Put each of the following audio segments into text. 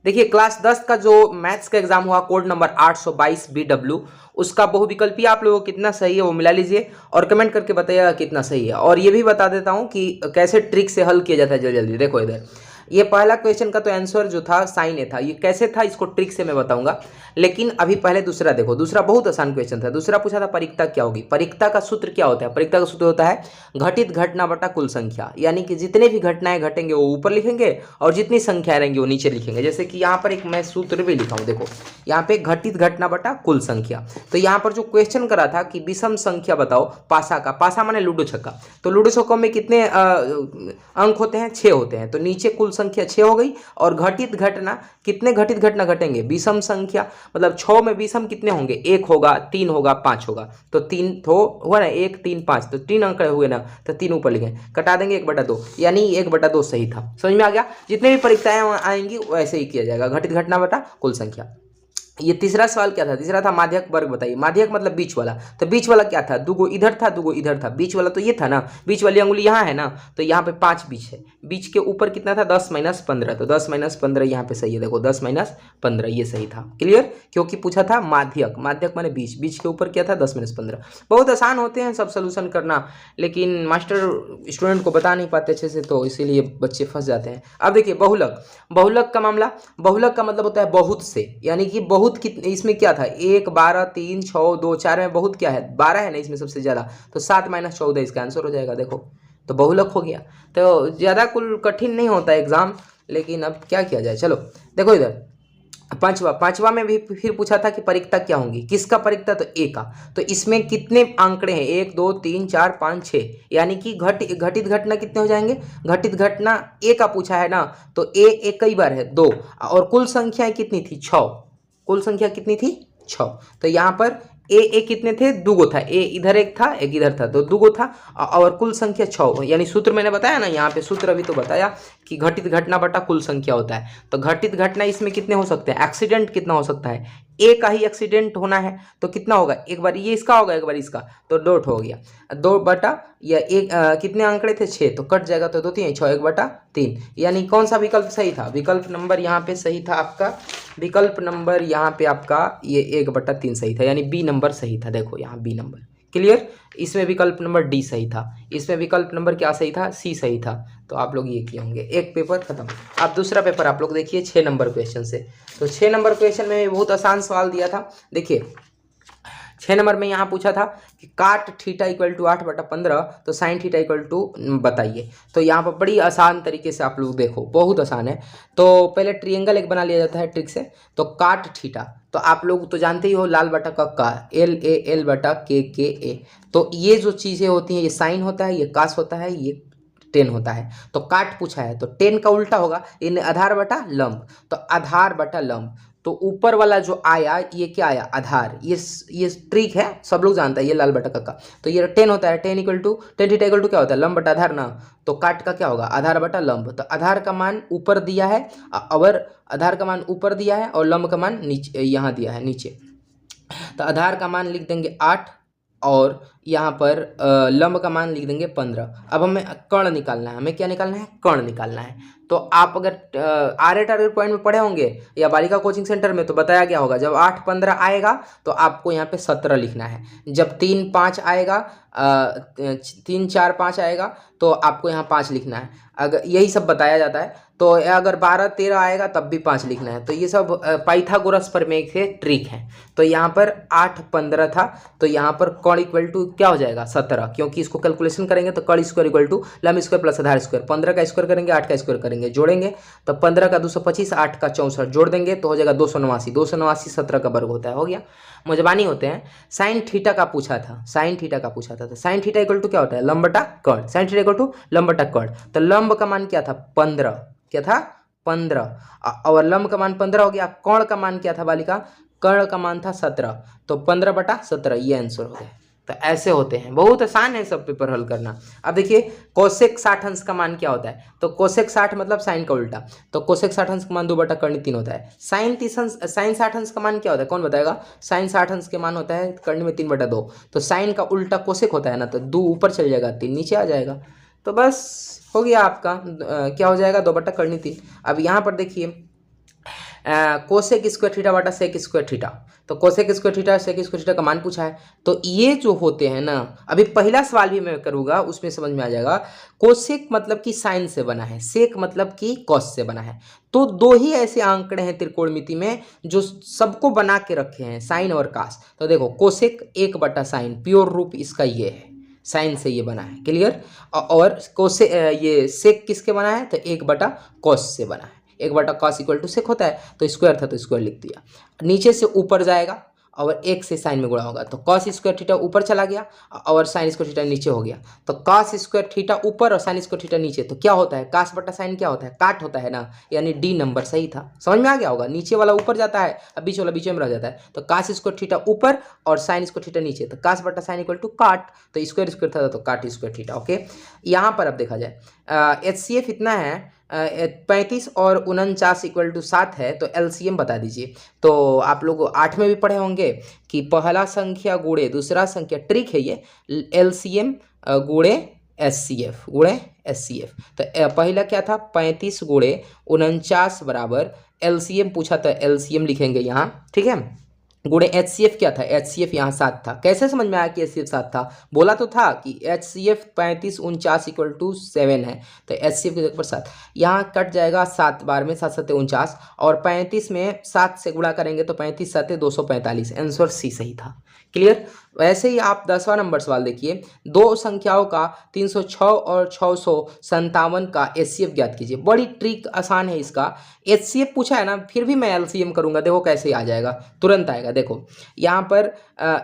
देखिए क्लास 10 का जो मैथ्स का एग्जाम हुआ कोड नंबर 822 BW, उसका बहुविकल्पी आप लोगों को कितना सही है वो मिला लीजिए और कमेंट करके बताइएगा कितना सही है। और ये भी बता देता हूँ कि कैसे ट्रिक से हल किया जाता है। जल्दी जल्दी देखो इधर, ये पहला क्वेश्चन का तो आंसर जो था साइन ए था। ये कैसे था इसको ट्रिक से मैं बताऊंगा, लेकिन अभी पहले दूसरा देखो। दूसरा बहुत आसान क्वेश्चन था। दूसरा पूछा था परिक्ता क्या होगी। परिक्ता का सूत्र क्या होता है? परिक्ता का सूत्र होता है घटित घटना बटा कुल संख्या, यानी कि जितने भी घटनाएं घटेंगे वो ऊपर लिखेंगे और जितनी संख्याएं रहेंगी वो नीचे लिखेंगे। जैसे कि यहाँ पर एक मैं सूत्र भी लिखा हूँ, देखो यहाँ पे घटित घटना बटा कुल संख्या। तो यहाँ पर जो क्वेश्चन करा था कि विषम संख्या बताओ पासा का, पासा माने लूडो छक्का, तो लूडो छक्कों में कितने अंक होते हैं? 6 होते हैं। तो नीचे कुल संख्या 6 हो गई और घटित घटना, कितने घटित घटना घटेंगे? विषम संख्या, मतलब 6 में विषम कितने होंगे? 1 होगा, 3 होगा, 5 होगा। तो 3 तो हुआ ना, 1 3 5, तो 3 अंक हुए ना, तो 3 ऊपर लिखें, कटा देंगे 1/2, यानी 1/2 सही था। समझ में आ गया? जितने भी परीक्षाएं आएंगी वैसे ही किया जाएगा, घटित घटना बटा कुल संख्या। ये तीसरा सवाल क्या था? तीसरा था माध्यक वर्ग बताइए। माध्यक मतलब बीच वाला। तो बीच वाला क्या था? दुगो इधर था, दुगो इधर था। बीच वाला तो ये था ना, बीच वाली अंगुली यहाँ है ना, तो यहाँ पे 5 बीच है। बीच के ऊपर कितना था? 10 - 15। तो 10 - 15 यहाँ पे सही है। देखो 10 - 15 ये सही था। क्लियर? क्योंकि पूछा था माध्यक, माध्यक माने बीच, बीच के ऊपर क्या था? 10 - 15। बहुत आसान होते हैं सब सोल्यूशन करना, लेकिन मास्टर स्टूडेंट को बता नहीं पाते अच्छे से, तो इसीलिए बच्चे फंस जाते हैं। अब देखिए बहुलक, बहुलक का मामला। बहुलक का मतलब होता है बहुत से, यानी कि बहुत कितने, इसमें क्या था? 1 12 3 6 2 4 में बहुत क्या है? 12 है ना इसमें सबसे ज्यादा, तो 7 - 14 इसका आंसर हो जाएगा। देखो तो बहुलक हो गया। तो ज्यादा कुल कठिन नहीं होता एग्जाम, लेकिन अब क्या किया जाए। चलो देखो इधर पांचवा, पांचवा में भी फिर पूछा था कि परिक्ता क्या होंगी। किसका परिक्ता? तो ए का। तो इसमें कितने आंकड़े हैं? 1 2 3 4 5 6, यानी कि घटित घटना कितने हो जाएंगे? घटित घटना ए का पूछा है ना, तो ए एक कई बार है 2, और कुल संख्याएं कितनी थी? 6। कुल संख्या कितनी थी? 6। तो यहाँ पर ए कितने थे? दुगो था। ए इधर एक था, एक इधर था, तो दुगो था, और कुल संख्या 6। यानी सूत्र मैंने बताया ना, यहाँ पे सूत्र अभी तो बताया कि घटित घटना बटा कुल संख्या होता है। तो घटित घटना इसमें कितने हो सकते हैं? एक्सीडेंट कितना हो सकता है? ए का ही एक्सीडेंट होना है, तो कितना होगा? एक बार ये इसका होगा, एक बार इसका, तो 2 हो गया। 2 बटा या एक, कितने आंकड़े थे? 6, तो कट जाएगा, तो 2 3 6, 1/3। यानी कौन सा विकल्प सही था? विकल्प नंबर यहाँ पे सही था आपका, विकल्प नंबर यहाँ पे आपका ये 1/3 सही था, यानी बी नंबर सही था। देखो यहाँ बी नंबर। क्लियर? इसमें विकल्प नंबर डी सही था। इसमें विकल्प नंबर क्या सही था? सी सही था। तो आप लोग ये किए होंगे। एक पेपर खत्म। अब दूसरा पेपर आप लोग देखिए 6 नंबर क्वेश्चन से। तो 6 नंबर क्वेश्चन में बहुत आसान सवाल दिया था। देखिए 6 नंबर में यहाँ पूछा था कि काट थीटा इक्वल टू 8/15, तो साइन थीटा इक्वल टू बताइए। तो यहाँ पर बड़ी आसान तरीके से आप लोग देखो, बहुत आसान है। तो पहले ट्रिएंगल एक बना लिया जाता है ट्रिक से। तो काट थीटा, तो आप लोग तो जानते ही हो, लाल बटा का LA L बटा KA। तो ये जो चीज़ें होती हैं, ये साइन होता है, ये कास होता है, ये टेन होता है। तो काट पूछा है, तो टेन का उल्टा होगा इन आधार बटा लंब, तो आधार बटा लंब। तो ऊपर वाला जो आया ये क्या आया? आधार। ये ट्रिक है, सब लोग जानता है, ये लाल बटा का। तो ये 10 होता है, टेन थीटा इक्वल टू क्या होता है? लंब बटा आधार ना। तो काट का क्या होगा? आधार बटा लंब। तो आधार का मान ऊपर दिया है, और आधार का मान ऊपर दिया है और लंब का मान नीचे, यहाँ दिया है नीचे। तो आधार का मान लिख देंगे 8, और यहाँ पर लंब का मान लिख देंगे 15। अब हमें कर्ण निकालना है। हमें क्या निकालना है? कर्ण निकालना है। तो आप अगर आर्य टारगेट पॉइंट में पढ़े होंगे या बालिका कोचिंग सेंटर में, तो बताया गया होगा, जब 8 15 आएगा तो आपको यहाँ पे 17 लिखना है। जब 3 5 आएगा, 3 4 5 आएगा, तो आपको यहाँ 5 लिखना है। अगर यही सब बताया जाता है। तो अगर 12 13 आएगा तब भी 5 लिखना है। तो ये सब पाइथागोरस प्रमेय के ट्रिक है। तो यहाँ पर 8 15 था, तो यहाँ पर कर्ण इक्वल टू क्या हो जाएगा? 17, क्योंकि इसको कैलकुलेशन करेंगे तो कर्ण स्क्वायर इक्वल टू लंब स्क्वायर प्लस आधार स्क्वायर। 15 का स्क्वायर करेंगे, 8 का स्क्वायर करेंगे, जोड़ेंगे तो 15 का 225, 8 का 64, जोड़ देंगे तो हो जाएगा 289। 289 17 का वर्ग होता है, हो गया। मुजबानी होते हैं। साइन थीटा का पूछा था, साइन थीटा का पूछा था। तो साइन थीटा इक्वल टू क्या होता है? लंब बटा कर्ण। साइन थीटा इक्वल टू लंब बटा कर्ण। तो लंब का मान क्या था? 15। क्या था? 15। और लंब का मान 15 हो गया। कर्ण का मान क्या था बालिका? कर्ण का मान था 17। तो 15/17 ये आंसर हो गया। तो ऐसे होते हैं, बहुत आसान है सब पेपर हल करना। अब देखिए कोसेक 60 अंश का मान क्या होता है? तो कोसेक 60 मतलब साइन का उल्टा। तो कोसेक 60 अंश का मान 2/3 होता है। साइन 60 अंश का मान क्या होता है? कौन बताएगा? साइन 60 अंश के मान होता है कर्ण में 3/2। तो साइन का उल्टा कोसेक होता है ना, तो 2 ऊपर चल जाएगा, 3 नीचे आ जाएगा। तो बस हो गया आपका क्या हो जाएगा? 2/3। अब यहाँ पर देखिए कोसेक स्क्वायर थीटा बटा सेक स्क्वायर थीटा। तो cosec square theta sec square theta का मान पूछा है। तो ये जो होते हैं ना, अभी पहला सवाल भी मैं करूँगा उसमें समझ में आ जाएगा। कोसेक मतलब कि साइन से बना है, सेक मतलब कि कॉस से बना है। तो दो ही ऐसे आंकड़े हैं त्रिकोणमिति में जो सबको बना के रखे हैं, साइन और कास। तो देखो कोसेक 1/साइन, प्योर रूप इसका ये है, साइन से ये बना है, क्लियर। और कोसे ये सेक किसके बना है, तो 1/कॉस से बना है। 1/कॉस इक्वल टू सेक होता है, तो स्क्वायर था तो स्क्वायर लिख दिया। नीचे से ऊपर जाएगा और 1 से साइन में गुणा होगा, तो कॉस स्क्वायर थीटा ऊपर चला गया और साइन स्क्वायर थीटा नीचे हो गया। तो कॉस स्क्वायर थीटा ऊपर और साइन स्क्वायर थीटा नीचे, तो क्या होता है, कास बटा साइन क्या होता है, काट होता है ना, यानी डी नंबर सही था। समझ में आ गया होगा, नीचे वाला ऊपर जाता है अब बीच वाला बीच में रह जाता है। तो कास स्क्वायर थीटा ऊपर और साइन स्क्वायर थीटा नीचे, तो कास बटा साइन इक्वल टू काट, तो स्क्वायर स्क्वायर था तो काट स्क्वायर थीटा। ओके, यहाँ पर अब देखा जाए HCF इतना है 35 और 49 इक्वल टू 7 है, तो LCM बता दीजिए। तो आप लोग 8 में भी पढ़े होंगे कि पहला संख्या गुणे दूसरा संख्या, ट्रिक है ये, LCM गुणे SCF। तो पहला क्या था, 35 गुणे 49 बराबर LCM पूछा, तो LCM लिखेंगे यहाँ, ठीक है। गुणे HCF क्या था, HCF यहाँ 7 था। कैसे समझ में आया कि HCF 7 था, बोला तो था कि HCF 35 49 इक्वल टू 7 है, तो HCF की जगह पर 7 यहाँ कट जाएगा, 7 बार में 7 7 49 और 35 में 7 से गुणा करेंगे तो 35 7 245, आंसर सी सही था, क्लियर। वैसे ही आप 10वां नंबर सवाल देखिए, दो संख्याओं का 306 और 657 का HCF ज्ञात कीजिए। बड़ी ट्रिक आसान है इसका, HCF पूछा है ना, फिर भी मैं LCM करूंगा, देखो कैसे आ जाएगा, तुरंत आएगा। देखो यहाँ पर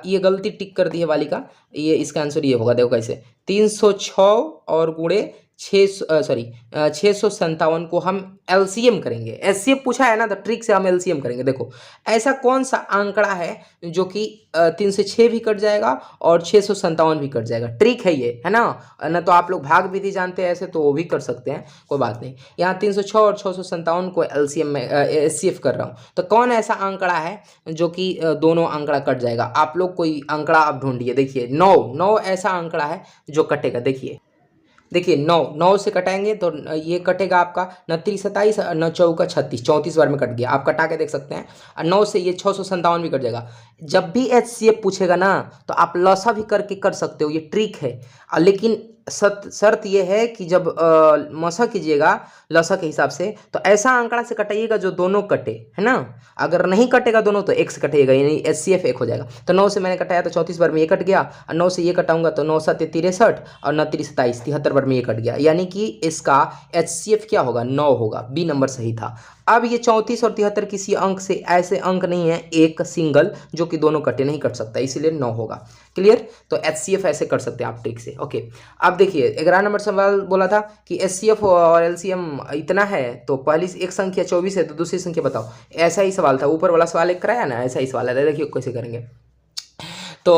ये गलती टिक कर दी है वाली का, ये इसका आंसर ये होगा, देखो कैसे 306 और गुणे 657 को हम LCM करेंगे। HCF पूछा है ना, तो ट्रिक से हम LCM करेंगे। देखो ऐसा कौन सा आंकड़ा है जो कि 3 से 6 भी कट जाएगा और 657 भी कट जाएगा, ट्रिक है ये, है ना तो आप लोग भाग विधि जानते हैं ऐसे, तो वो भी कर सकते हैं, कोई बात नहीं। यहाँ 306 और 657 को LCM में HCF कर रहा हूँ, तो कौन ऐसा आंकड़ा है जो कि दोनों आंकड़ा कट जाएगा। आप लोग कोई आंकड़ा आप ढूंढिए, देखिए 9 ऐसा आंकड़ा है जो कटेगा। देखिए 9 से कटाएंगे तो ये कटेगा आपका 29 27 और 9 चौका 36, 34 बार में कट गया, आप कटा के देख सकते हैं। और 9 से ये 657 भी कट जाएगा। जब भी HCF पूछेगा ना, तो आप लसा भी करके कर सकते हो, ये ट्रिक है। लेकिन शर्त ये है कि जब मसा कीजिएगा लसा के हिसाब से, तो ऐसा आंकड़ा से कटाइएगा जो दोनों कटे, है ना। अगर नहीं कटेगा दोनों तो एक से कटेगा, यानी HCF 1 हो जाएगा। तो 9 से मैंने कटाया तो 34 बार में ये कट गया, और 9 से ये कटाऊंगा तो 9 7 63 और 9 3 27 73 बार में ये कट गया, यानी कि इसका HCF क्या होगा, 9 होगा, बी नंबर सही था। अब ये 34 और 73 किसी अंक से, ऐसे अंक नहीं है एक सिंगल जो कि दोनों कटे, नहीं कट सकता, इसीलिए 9 होगा, क्लियर। तो HCF ऐसे कर सकते हैं आप ट्रिक से। ओके, अब देखिए 11 नंबर सवाल बोला था कि HCF और LCM इतना है, तो पहली एक संख्या 24 है तो दूसरी संख्या बताओ। ऐसा ही सवाल था, ऊपर वाला सवाल एक कराया ना, ऐसा ही सवाल है, देखिए कैसे करेंगे। तो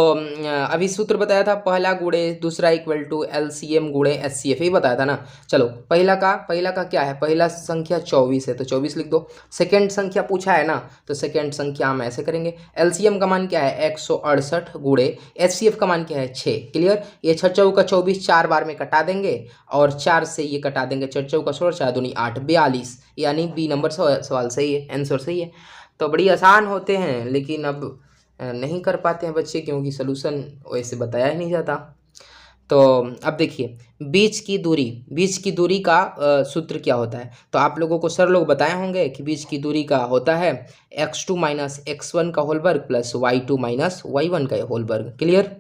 अभी सूत्र बताया था, पहला गुणे दूसरा इक्वल टू LCM गुणे HCF, ही बताया था ना। चलो पहला का क्या है, पहला संख्या 24 है तो 24 लिख दो। सेकंड संख्या पूछा है ना, तो सेकंड संख्या हम ऐसे करेंगे। LCM का मान क्या है 168 गुणे HCF का मान क्या है 6, क्लियर। ये 6 चौका 24 4 बार में कटा देंगे और 4 से ये कटा देंगे, 4 चौका 16 4 दूनी 8 42, यानी बी नंबर सवाल सही है, आंसर सही है। तो बड़ी आसान होते हैं, लेकिन अब नहीं कर पाते हैं बच्चे, क्योंकि सलूशन वैसे बताया ही नहीं जाता। तो अब देखिए बीच की दूरी का सूत्र क्या होता है, तो आप लोगों को सर लोग बताए होंगे कि बीच की दूरी का होता है x2 माइनस x1 का होल वर्ग प्लस y2 माइनस y1 का होल वर्ग, क्लियर,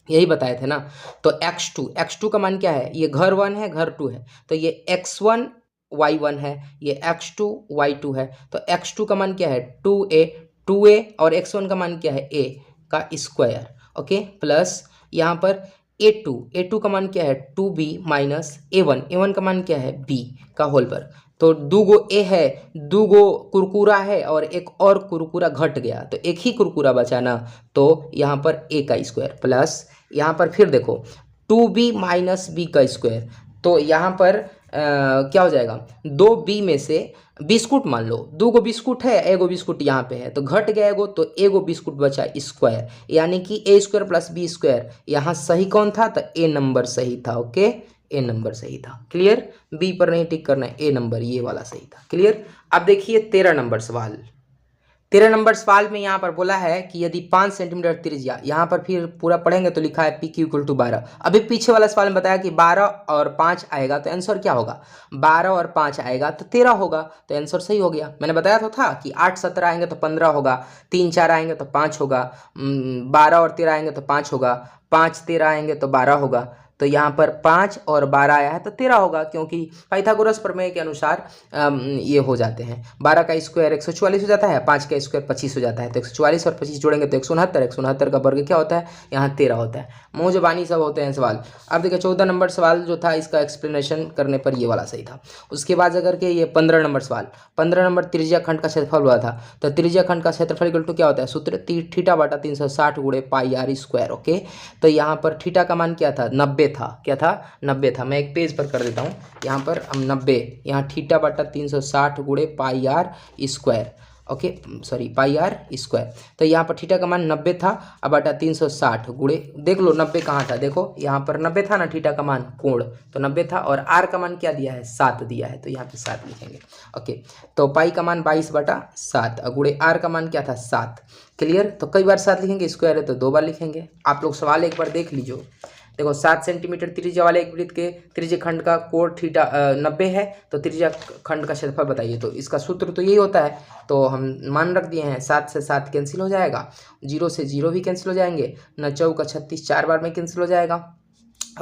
यही बताए थे ना। तो x2 का मान क्या है, ये घर 1 है घर 2 है, तो ये x1 y1 है, ये x2 y2 है, तो x2 का मान क्या है 2a और x1 का मान क्या है a का स्क्वायर, ओके, प्लस यहाँ पर a2 का मान क्या है 2b माइनस a1 का मान क्या है b का होल वर्ग। तो 2 a है, 2 कुरकुरा है और एक और कुरकुरा घट गया, तो एक ही कुरकुरा बचा ना, तो यहाँ पर a का स्क्वायर प्लस यहाँ पर फिर देखो 2b माइनस b का स्क्वायर। तो यहाँ पर क्या हो जाएगा, 2b में से बिस्कुट मान लो, 2 बिस्कुट है, एगो बिस्कुट यहाँ पे है तो घट गया एगो, तो एगो बिस्कुट बचा स्क्वायर, यानी कि a² प्लस b²। यहाँ सही कौन था, तो a नंबर सही था। ओके, ए नंबर सही था। क्लियर, बी पर नहीं टिक करना है, ए नंबर ये वाला सही था। क्लियर। अब देखिए 13 नंबर सवाल। 13 नंबर सवाल में यहाँ पर बोला है कि यदि 5 सेंटीमीटर त्रिज्या, यहाँ पर फिर पूरा पढ़ेंगे तो लिखा है पी क्यू इक्वल टू 12। अभी पीछे वाला सवाल में बताया कि 12 और 5 आएगा तो आंसर क्या होगा, 12 और 5 आएगा तो 13 होगा, तो आंसर सही हो गया। मैंने बताया तो था कि 8 17 आएंगे तो 15 होगा, 3 4 आएंगे तो 5 होगा, 12 और 13 आएंगे तो 5 होगा, 5 13 आएंगे तो 12 होगा। तो यहाँ पर 5 और 12 आया है तो 13 होगा, क्योंकि पाइथागोरस प्रमेय के अनुसार ये हो जाते हैं। 12 का स्क्वायर 144 हो जाता है, 5 का स्क्वायर 25 हो जाता है, तो 144 और 25 जोड़ेंगे तो 169, 169 का वर्ग क्या होता है, यहाँ 13 होता है। मुँह जबानी सब होते हैं सवाल। अब देखिए 14 नंबर सवाल जो था इसका एक्सप्लेनेशन करने पर ये वाला सही था। उसके बाद अगर के ये 15 नंबर सवाल, 15 नंबर त्रिज्या खंड का क्षेत्रफल हुआ था, तो त्रिज्या खंड का क्षेत्रफल इक्वल टू क्या होता है, सूत्र थीटा बटा 360 गुणे पाई आर स्क्वायर। ओके, तो यहाँ पर थीटा का मान क्या था, 90 था। क्या था, 90 था। मैं एक पेज पर कर देता हूँ, यहाँ पर हम 90, यहाँ थीटा बटा 360 गुणे pi r square. Okay sorry, pi r square. तो यहाँ पर थीटा का मान 90 था, अब बटा 360 गुणे, देख लो 90 कहाँ था, देखो यहाँ पर 90 था ना थीटा का मान, कोण तो 90 था, और आर का मान क्या दिया है, 7 दिया है, तो यहाँ पे 7 लिखेंगे। ओके, तो पाई का मान 22/7 गुणे आर का मान क्या था, 7। क्लियर। तो कई बार 7 लिखेंगे, स्क्वायर है तो 2 बार लिखेंगे। आप लोग सवाल एक बार देख लीजिए। देखो 7 सेंटीमीटर त्रिज्या वाले एक वृत्त के त्रिज्य खंड का कोण थीटा 90 है, तो त्रिज्या खंड का क्षेत्रफल बताइए। तो इसका सूत्र तो यही होता है, तो हम मान रख दिए हैं। 7 से 7 कैंसिल हो जाएगा, 0 से 0 भी कैंसिल हो जाएंगे, 9 चौका 36 4 बार में कैंसिल हो जाएगा।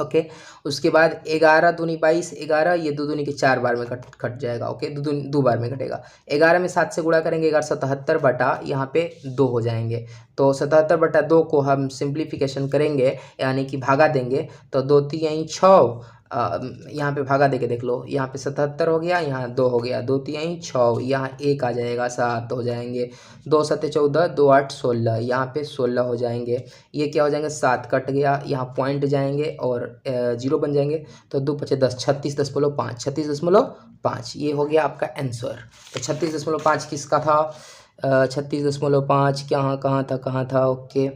ओके, उसके बाद 11 दूनी 22, 11 ये 2 दूनी के 4 बार में कट जाएगा। ओके, 2 बार में कटेगा। 11 में 7 से गुणा करेंगे, 11 77 बटा यहाँ पे 2 हो जाएंगे, तो 77/2 को हम सिंप्लीफिकेशन करेंगे, यानी कि भागा देंगे, तो 2 3 6, यहाँ पे भागा देके देख लो, यहाँ पे 77 हो गया, यहाँ 2 हो गया, 2 3 6, यहाँ 1 आ जाएगा, 7 हो जाएंगे, 2 7 14, 2 8 16, यहाँ पे 16 हो जाएंगे। ये क्या हो जाएंगे, 7 कट गया, यहाँ पॉइंट जाएंगे और 0 बन जाएंगे, तो 2 5 10, 36.5, 36.5 ये हो गया आपका आंसर। तो 36.5 किसका था, 36.5 कहाँ था। ओके,